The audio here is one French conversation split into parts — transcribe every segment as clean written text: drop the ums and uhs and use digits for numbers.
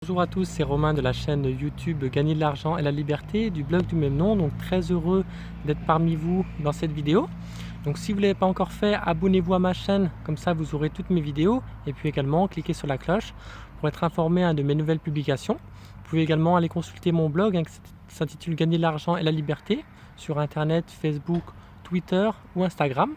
Bonjour à tous, c'est Romain de la chaîne YouTube Gagner de l'argent et la liberté du blog du même nom. Donc très heureux d'être parmi vous dans cette vidéo. Donc si vous ne l'avez pas encore fait, abonnez-vous à ma chaîne, comme ça vous aurez toutes mes vidéos. Et puis également cliquez sur la cloche pour être informé de mes nouvelles publications. Vous pouvez également aller consulter mon blog qui s'intitule Gagner de l'argent et la liberté sur internet, Facebook, Twitter ou Instagram.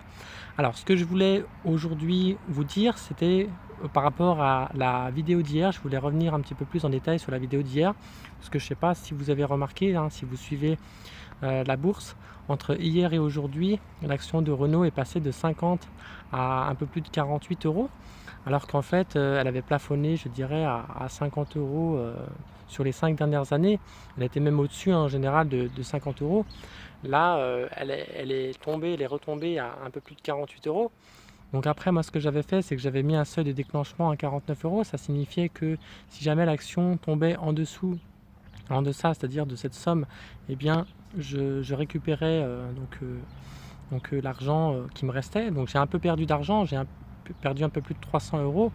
Alors ce que je voulais aujourd'hui vous dire, c'était par rapport à la vidéo d'hier. Je voulais revenir un petit peu plus en détail sur la vidéo d'hier, parce que je ne sais pas si vous avez remarqué, si vous suivez la bourse, entre hier et aujourd'hui, l'action de Renault est passée de 50 à un peu plus de 48 euros, alors qu'en fait elle avait plafonné, je dirais, à 50 euros sur les 5 dernières années. Elle était même au-dessus en général de 50 euros. Là, elle est tombée, elle est retombée à un peu plus de 48 euros. Donc après, moi, ce que j'avais fait, c'est que j'avais mis un seuil de déclenchement à 49 euros. Ça signifiait que si jamais l'action tombait en deçà, c'est-à-dire de cette somme, eh bien, je récupérais l'argent qui me restait. Donc j'ai un peu perdu d'argent, perdu un peu plus de 300 euros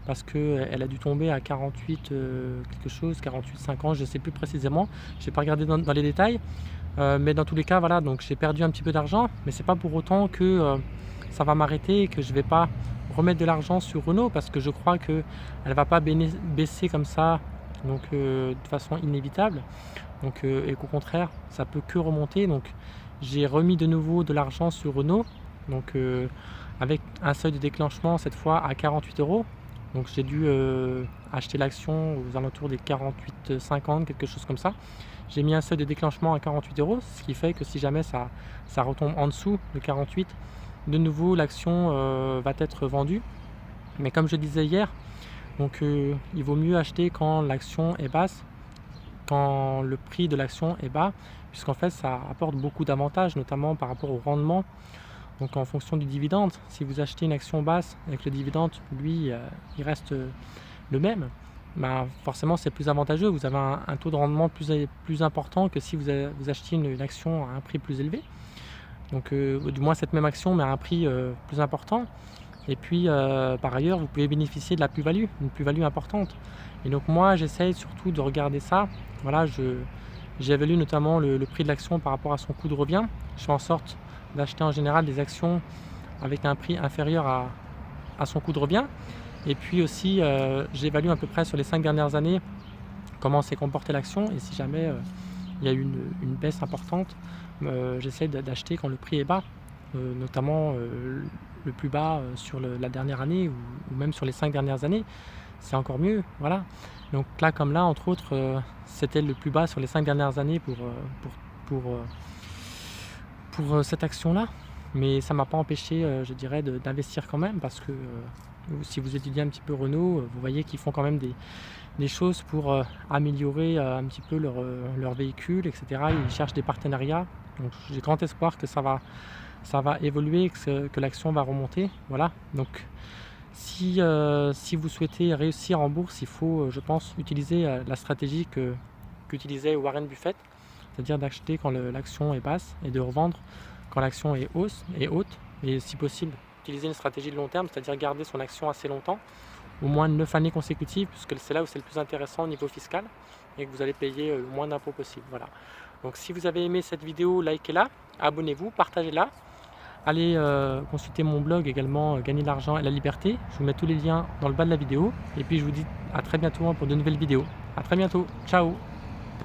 parce qu'elle a dû tomber à 48 quelque chose, 48,50, je ne sais plus précisément. Je n'ai pas regardé dans les détails. Mais dans tous les cas, voilà, donc j'ai perdu un petit peu d'argent, mais c'est pas pour autant que ça va m'arrêter et que je vais pas remettre de l'argent sur Renault, parce que je crois qu'elle va pas baisser comme ça, donc de façon inévitable, donc et qu'au contraire ça peut que remonter. Donc j'ai remis de nouveau de l'argent sur Renault, donc avec un seuil de déclenchement cette fois à 48 euros. Donc j'ai dû acheter l'action aux alentours des 48,50, quelque chose comme ça. J'ai mis un seuil de déclenchement à 48 euros, ce qui fait que si jamais ça retombe en dessous de 48, de nouveau l'action va être vendue. Mais comme je disais hier, donc il vaut mieux acheter quand l'action est basse, quand le prix de l'action est bas, puisqu'en fait ça apporte beaucoup d'avantages, notamment par rapport au rendement. Donc en fonction du dividende, si vous achetez une action basse et que le dividende, lui, il reste le même, bah forcément c'est plus avantageux. Vous avez un taux de rendement plus important que si vous achetiez une action à un prix plus élevé. Donc du moins cette même action mais à un prix plus important. Et puis par ailleurs vous pouvez bénéficier de la plus-value, une plus-value importante. Et donc moi j'essaye surtout de regarder ça. Voilà, j'évalue notamment le prix de l'action par rapport à son coût de revient. Je fais en sorte d'acheter en général des actions avec un prix inférieur à son coût de revient. Et puis aussi j'évalue à peu près sur les 5 dernières années comment s'est comportée l'action, et si jamais il y a eu une baisse importante, j'essaie d'acheter quand le prix est bas, notamment le plus bas sur la dernière année, ou même sur les 5 dernières années, c'est encore mieux. Voilà. Donc là comme là entre autres, c'était le plus bas sur les 5 dernières années pour cette action là, mais ça m'a pas empêché, je dirais, d'investir quand même, parce que si vous étudiez un petit peu Renault, vous voyez qu'ils font quand même des choses pour améliorer un petit peu leur véhicule, etc. Ils cherchent des partenariats, donc j'ai grand espoir que ça va évoluer, que l'action va remonter. Voilà. Donc si vous souhaitez réussir en bourse, il faut, je pense, utiliser la stratégie qu'utilisait Warren Buffett, c'est-à-dire d'acheter quand l'action est basse et de revendre quand l'action est haute, et si possible utiliser une stratégie de long terme, c'est-à-dire garder son action assez longtemps, au moins 9 années consécutives, puisque c'est là où c'est le plus intéressant au niveau fiscal et que vous allez payer le moins d'impôts possible. Voilà. Donc si vous avez aimé cette vidéo, likez-la, abonnez-vous, partagez-la. Allez consulter mon blog également, Gagner de l'argent et la liberté. Je vous mets tous les liens dans le bas de la vidéo. Et puis je vous dis à très bientôt pour de nouvelles vidéos. À très bientôt. Ciao.